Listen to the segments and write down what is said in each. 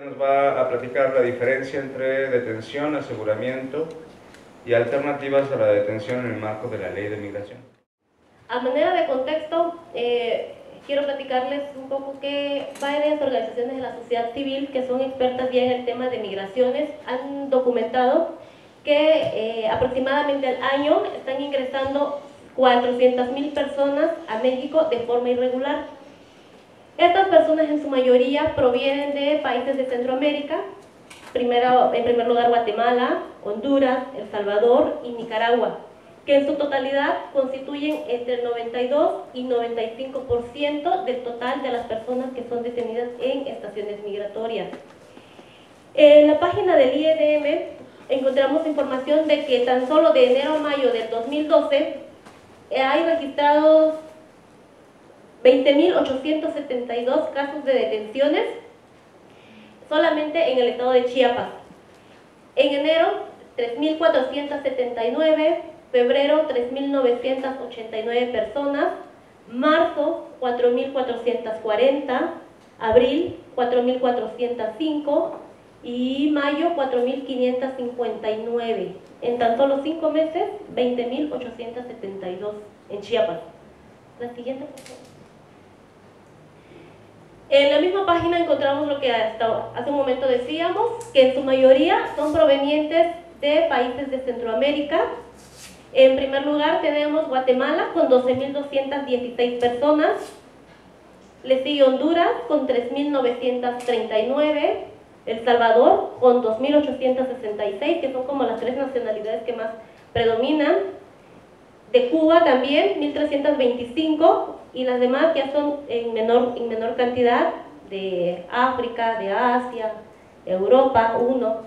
Nos va a platicar la diferencia entre detención, aseguramiento y alternativas a la detención en el marco de la Ley de Migración. A manera de contexto, quiero platicarles un poco que varias organizaciones de la sociedad civil que son expertas ya en el tema de migraciones han documentado que aproximadamente al año están ingresando 400.000 personas a México de forma irregular. Estas personas en su mayoría provienen de países de Centroamérica, en primer lugar Guatemala, Honduras, El Salvador y Nicaragua, que en su totalidad constituyen entre el 92 y 95% del total de las personas que son detenidas en estaciones migratorias. En la página del INM encontramos información de que tan solo de enero a mayo del 2012 hay registrados 20.872 casos de detenciones solamente en el estado de Chiapas. En enero, 3.479, febrero, 3.989 personas, marzo, 4.440, abril, 4.405 y mayo, 4.559. En tan solo 5 meses, 20.872 en Chiapas. La siguiente, por favor. En la misma página encontramos lo que hasta hace un momento decíamos, que en su mayoría son provenientes de países de Centroamérica. En primer lugar tenemos Guatemala con 12.216 personas, le sigue Honduras con 3.939, El Salvador con 2.866, que son como las 3 nacionalidades que más predominan, de Cuba también 1.325, y las demás ya son en menor cantidad, de África, de Asia, Europa, 1,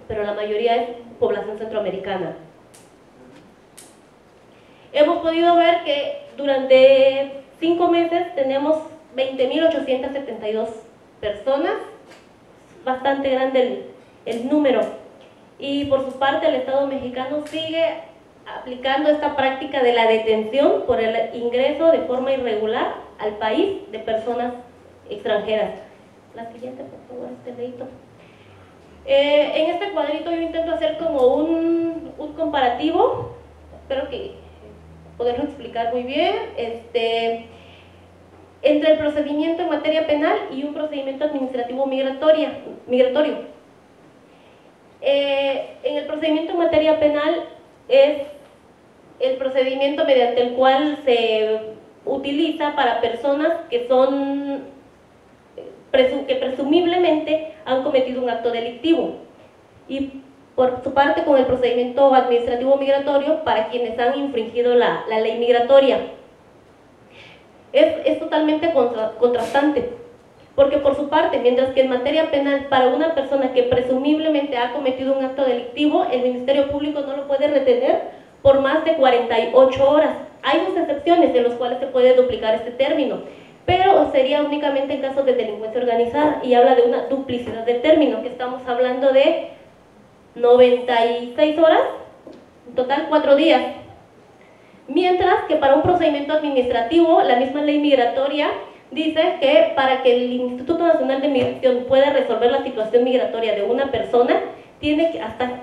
pero la mayoría es población centroamericana. Hemos podido ver que durante 5 meses tenemos 20.872 personas, bastante grande el número, y por su parte el Estado mexicano sigue aplicando esta práctica de la detención por el ingreso de forma irregular al país de personas extranjeras. La siguiente, por favor, dedito. En este cuadrito yo intento hacer como un comparativo, espero que poderlo explicar muy bien, entre el procedimiento en materia penal y un procedimiento administrativo migratorio. En el procedimiento en materia penal es el procedimiento mediante el cual se utiliza para personas que presumiblemente han cometido un acto delictivo, y por su parte con el procedimiento administrativo migratorio para quienes han infringido la ley migratoria. Es totalmente contrastante, porque por su parte, mientras que en materia penal para una persona que presumiblemente ha cometido un acto delictivo, el Ministerio Público no lo puede retener por más de 48 horas. Hay 2 excepciones en las cuales se puede duplicar este término, pero sería únicamente en casos de delincuencia organizada, y habla de una duplicidad del término, que estamos hablando de 96 horas, en total 4 días. Mientras que para un procedimiento administrativo, la misma ley migratoria dice que para que el Instituto Nacional de Migración pueda resolver la situación migratoria de una persona, tiene que hasta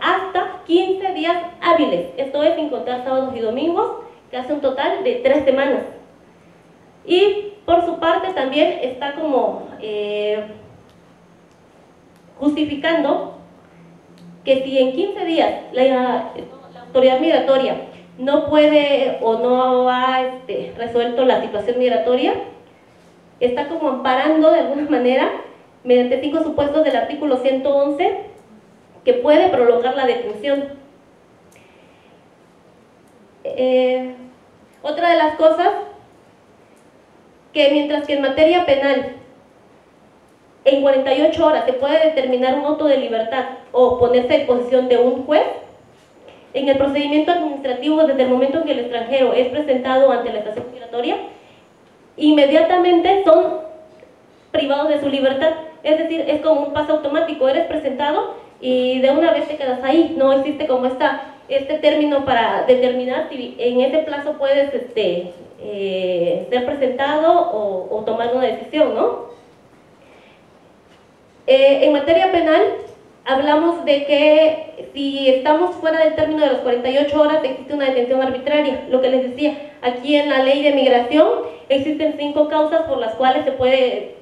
15 días hábiles, esto es sin contar sábados y domingos, que hace un total de 3 semanas. Y por su parte también está como justificando que si en 15 días la autoridad migratoria no puede o no ha resuelto la situación migratoria, está como amparando de alguna manera mediante 5 supuestos del artículo 111 que puede prolongar la detención. Otra de las cosas, que mientras que en materia penal en 48 horas se puede determinar un auto de libertad o ponerse a disposición de un juez, en el procedimiento administrativo, desde el momento en que el extranjero es presentado ante la estación migratoria, inmediatamente son privados de su libertad. Es decir, es como un paso automático, eres presentado y de una vez te quedas ahí. No existe como este término para determinar si en ese plazo puedes ser presentado o tomar una decisión, ¿no? En materia penal, hablamos de que si estamos fuera del término de las 48 horas existe una detención arbitraria. Lo que les decía, aquí en la ley de migración existen 5 causas por las cuales se puede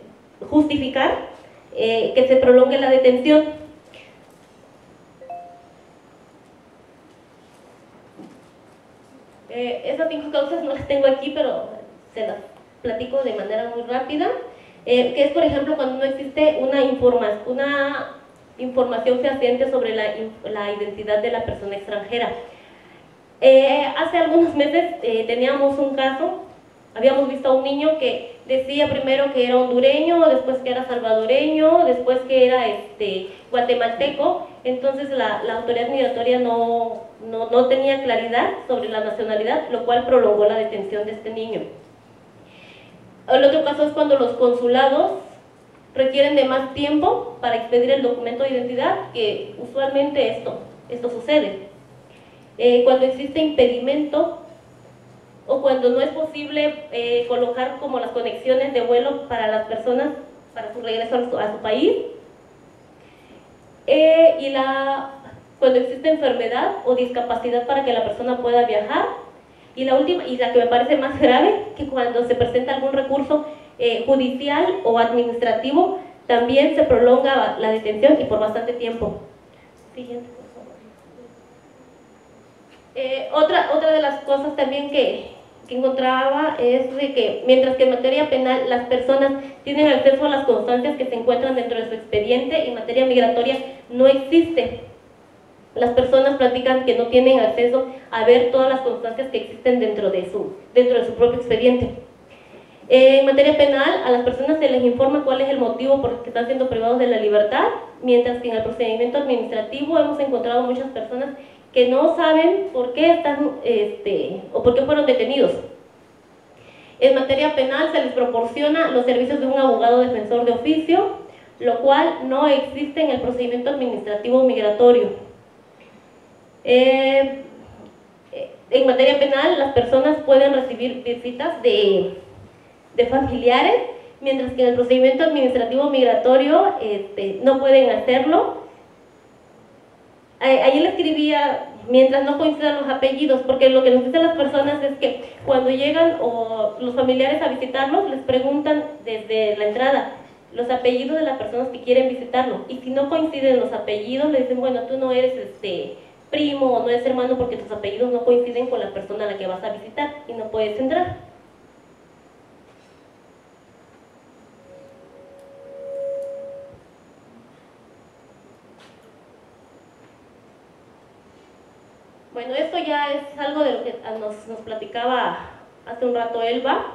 justificar que se prolongue la detención. Esas 5 causas no las tengo aquí, pero se las platico de manera muy rápida. Que es, por ejemplo, cuando no existe una información fehaciente sobre la identidad de la persona extranjera. Hace algunos meses teníamos un caso, habíamos visto a un niño que decía primero que era hondureño, después que era salvadoreño, después que era guatemalteco. Entonces la autoridad migratoria no tenía claridad sobre la nacionalidad, lo cual prolongó la detención de este niño. El otro caso es cuando los consulados requieren de más tiempo para expedir el documento de identidad, que usualmente esto sucede. Cuando existe impedimento o cuando no es posible colocar como las conexiones de vuelo para las personas para su regreso a su país, cuando existe enfermedad o discapacidad para que la persona pueda viajar, y la última, y la que me parece más grave, que cuando se presenta algún recurso judicial o administrativo, también se prolonga la detención y por bastante tiempo. Siguiente, por favor. Otra de las cosas también que encontraba es de que mientras que en materia penal las personas tienen acceso a las constancias que se encuentran dentro de su expediente, en materia migratoria no existe. Las personas platican que no tienen acceso a ver todas las constancias que existen dentro de su propio expediente. En materia penal, a las personas se les informa cuál es el motivo por el que están siendo privados de la libertad, mientras que en el procedimiento administrativo hemos encontrado muchas personas que no saben por qué están o por qué fueron detenidos. En materia penal se les proporciona los servicios de un abogado defensor de oficio, lo cual no existe en el procedimiento administrativo migratorio. En materia penal, las personas pueden recibir visitas de familiares, mientras que en el procedimiento administrativo migratorio no pueden hacerlo. Ahí le escribía, mientras no coincidan los apellidos, porque lo que nos dicen las personas es que cuando llegan o los familiares a visitarlos, les preguntan desde la entrada los apellidos de las personas que quieren visitarlo, y si no coinciden los apellidos, le dicen, bueno, tú no eres primo o no eres hermano porque tus apellidos no coinciden con la persona a la que vas a visitar y no puedes entrar. Bueno, esto ya es algo de lo que nos platicaba hace un rato Elba,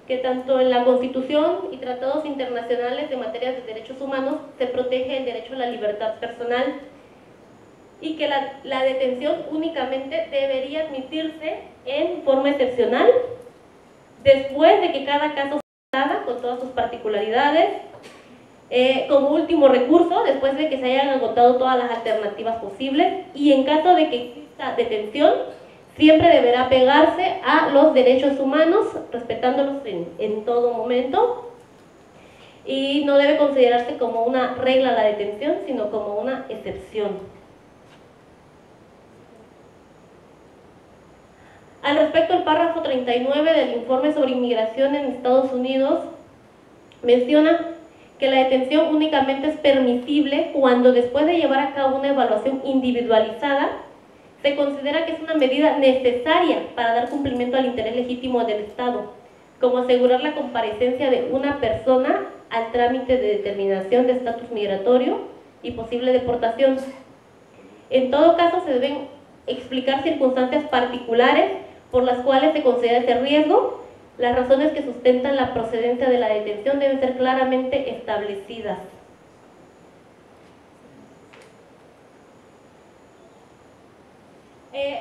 que tanto en la Constitución y tratados internacionales de materia de derechos humanos se protege el derecho a la libertad personal, y que la detención únicamente debería admitirse en forma excepcional, después de que cada caso se haga con todas sus particularidades, como último recurso, después de que se hayan agotado todas las alternativas posibles, y en caso de que exista detención, siempre deberá apegarse a los derechos humanos, respetándolos en todo momento, y no debe considerarse como una regla la detención, sino como una excepción. Al respecto, el párrafo 39 del informe sobre inmigración en Estados Unidos menciona que la detención únicamente es permisible cuando, después de llevar a cabo una evaluación individualizada, se considera que es una medida necesaria para dar cumplimiento al interés legítimo del Estado, como asegurar la comparecencia de una persona al trámite de determinación de estatus migratorio y posible deportación. En todo caso, se deben explicar circunstancias particulares por las cuales se considera ese riesgo. Las razones que sustentan la procedencia de la detención deben ser claramente establecidas.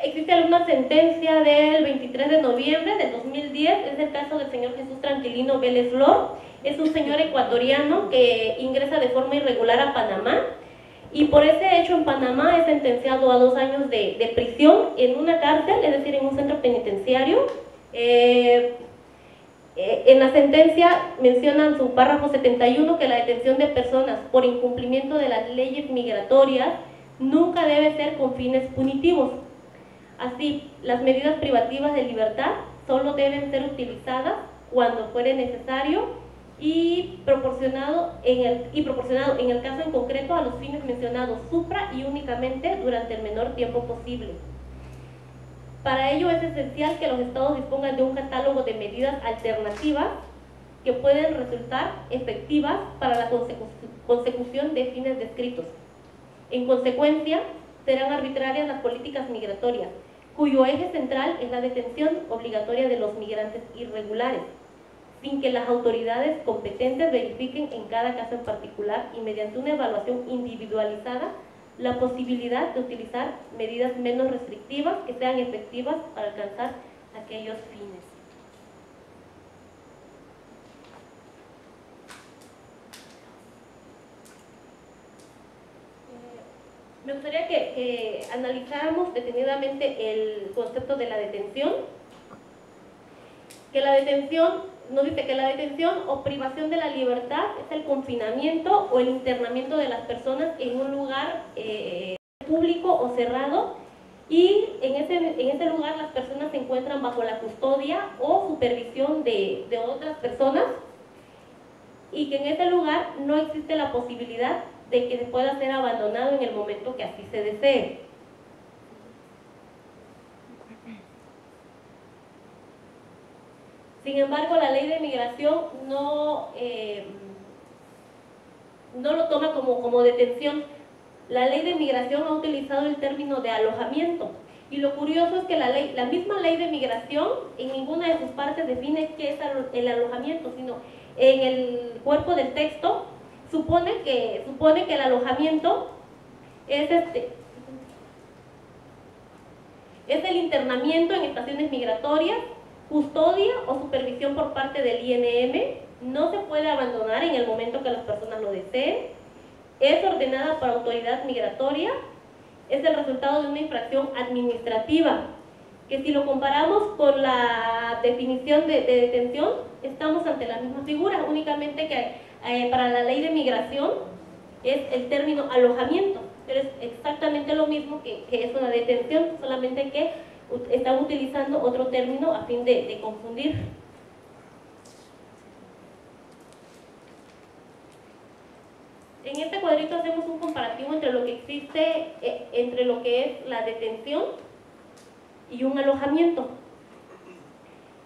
Existe alguna sentencia del 23 de noviembre del 2010, es el caso del señor Jesús Tranquilino Vélez Flor. Es un señor ecuatoriano que ingresa de forma irregular a Panamá, y por ese hecho en Panamá es sentenciado a 2 años de prisión en una cárcel, es decir, en un centro penitenciario, En la sentencia mencionan su párrafo 71 que la detención de personas por incumplimiento de las leyes migratorias nunca debe ser con fines punitivos. Así, las medidas privativas de libertad solo deben ser utilizadas cuando fuere necesario y proporcionado en el caso en concreto a los fines mencionados supra y únicamente durante el menor tiempo posible. Para ello es esencial que los estados dispongan de un catálogo de medidas alternativas que pueden resultar efectivas para la consecución de fines descritos. En consecuencia, serán arbitrarias las políticas migratorias, cuyo eje central es la detención obligatoria de los migrantes irregulares, sin que las autoridades competentes verifiquen en cada caso en particular y mediante una evaluación individualizada la posibilidad de utilizar medidas menos restrictivas que sean efectivas para alcanzar aquellos fines. Me gustaría que analizáramos detenidamente el concepto de la detención. Que la detención, nos dice que la detención o privación de la libertad es el confinamiento o el internamiento de las personas en un lugar público o cerrado, y en ese lugar las personas se encuentran bajo la custodia o supervisión de otras personas, y que en ese lugar no existe la posibilidad de que se pueda ser abandonado en el momento que así se desee. Sin embargo, la ley de migración no lo toma como detención. La ley de migración ha utilizado el término de alojamiento. Y lo curioso es que la misma ley de migración en ninguna de sus partes define qué es el alojamiento, sino en el cuerpo del texto supone que el alojamiento es el internamiento en estaciones migratorias, custodia o supervisión por parte del INM, no se puede abandonar en el momento que las personas lo deseen, es ordenada por autoridad migratoria, es el resultado de una infracción administrativa, que si lo comparamos con la definición de detención, estamos ante la misma figura, únicamente que para la ley de migración es el término alojamiento, pero es exactamente lo mismo que es una detención, solamente que están utilizando otro término a fin de confundir. En este cuadrito hacemos un comparativo entre lo que existe, entre lo que es la detención y un alojamiento.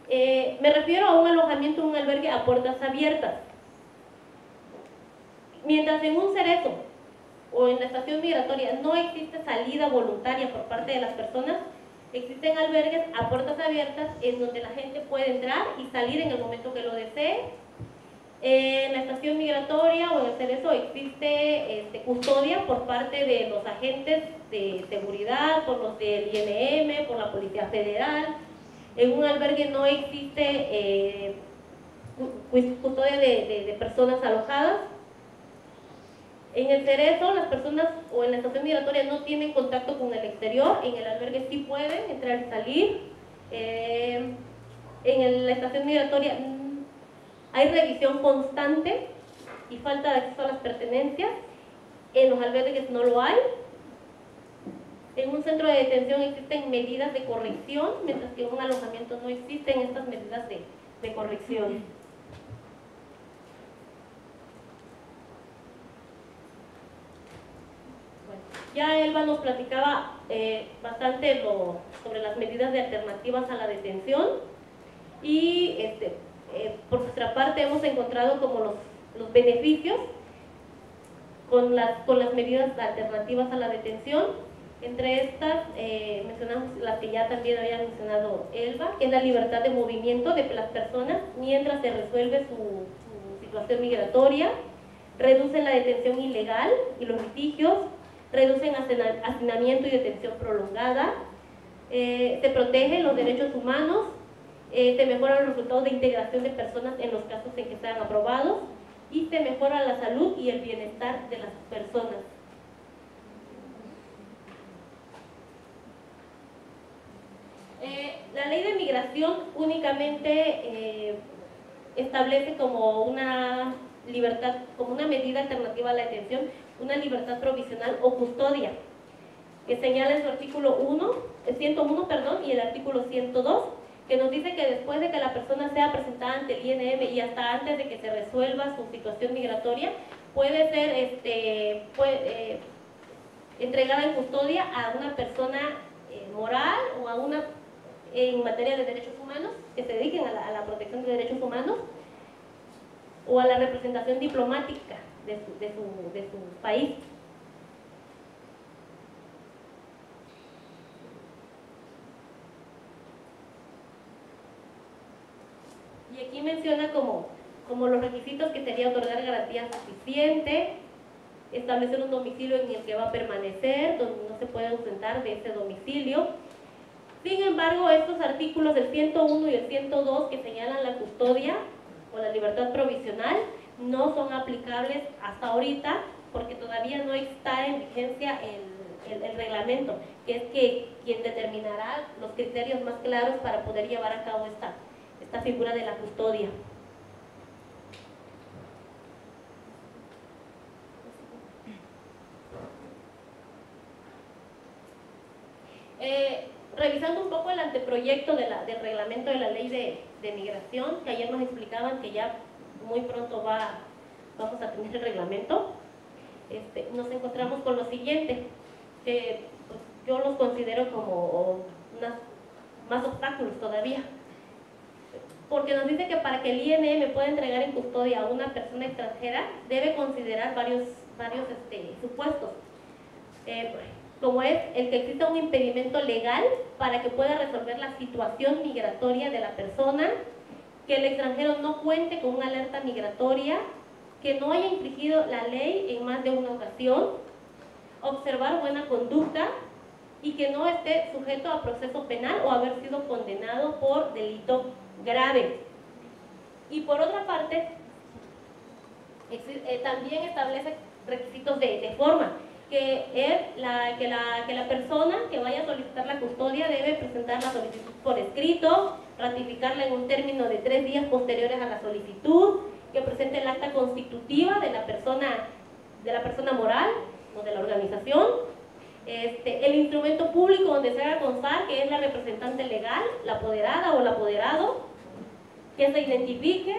Me refiero a un alojamiento en un albergue a puertas abiertas. Mientras en un cerezo o en la estación migratoria no existe salida voluntaria por parte de las personas, existen albergues a puertas abiertas en donde la gente puede entrar y salir en el momento que lo desee. En la estación migratoria o en el cerezo existe custodia por parte de los agentes de seguridad, por los del INM, por la Policía Federal. En un albergue no existe custodia de personas alojadas. En el cerezo, las personas o en la estación migratoria no tienen contacto con el exterior, en el albergue sí pueden entrar y salir. En la estación migratoria hay revisión constante y falta de acceso a las pertenencias, en los albergues no lo hay. En un centro de detención existen medidas de corrección, mientras que en un alojamiento no existen estas medidas de corrección. Ya Elba nos platicaba bastante sobre las medidas de alternativas a la detención, y por nuestra parte hemos encontrado como los beneficios con las medidas alternativas a la detención. Entre estas mencionamos las que ya también había mencionado Elba, que es la libertad de movimiento de las personas mientras se resuelve su situación migratoria, reducen la detención ilegal y los litigios, reducen hacinamiento y detención prolongada, se protegen los derechos humanos, se mejoran los resultados de integración de personas en los casos en que sean aprobados, y se mejora la salud y el bienestar de las personas. La ley de migración únicamente establece como una libertad, como una medida alternativa a la detención, una libertad provisional o custodia, que señala en su artículo 101, y el artículo 102, que nos dice que después de que la persona sea presentada ante el INM y hasta antes de que se resuelva su situación migratoria, puede ser entregada en custodia a una persona moral o a una en materia de derechos humanos que se dediquen a la protección de derechos humanos o a la representación diplomática de su país. Y aquí menciona como los requisitos que sería otorgar garantía suficiente, establecer un domicilio en el que va a permanecer, donde no se puede ausentar de ese domicilio. Sin embargo, estos artículos del 101 y el 102 que señalan la custodia o la libertad provisional no son aplicables hasta ahorita, porque todavía no está en vigencia el reglamento, que es quien determinará los criterios más claros para poder llevar a cabo esta figura de la custodia. Revisando un poco el anteproyecto del reglamento de la ley de migración, que ayer nos explicaban que ya muy pronto vamos a tener el reglamento, nos encontramos con lo siguiente, que pues, yo los considero como más obstáculos todavía, porque nos dice que para que el INM pueda entregar en custodia a una persona extranjera debe considerar varios supuestos, como es el que exista un impedimento legal para que pueda resolver la situación migratoria de la persona, que el extranjero no cuente con una alerta migratoria, que no haya infringido la ley en más de una ocasión, observar buena conducta y que no esté sujeto a proceso penal o haber sido condenado por delito grave. Y por otra parte, también establece requisitos de forma, que es que la persona que vaya a solicitar la custodia debe presentar la solicitud por escrito, ratificarla en un término de 3 días posteriores a la solicitud, que presente el acta constitutiva de la persona moral o de la organización, el instrumento público donde se haga constar que es la representante legal, la apoderada o el apoderado, que se identifique,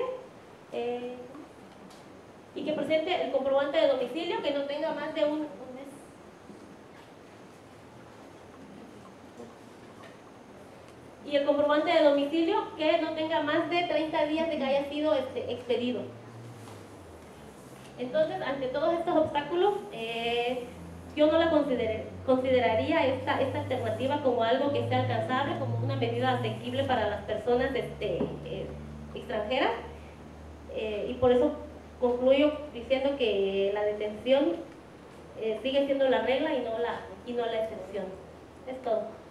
y que presente el comprobante de domicilio que no tenga más de un mes. Y el comprobante de domicilio que no tenga más de 30 días de que haya sido expedido. Entonces, ante todos estos obstáculos, yo no la consideraría esta alternativa como algo que sea alcanzable, como una medida asequible para las personas extranjeras, y por eso concluyo diciendo que la detención sigue siendo la regla y no la excepción. Es todo.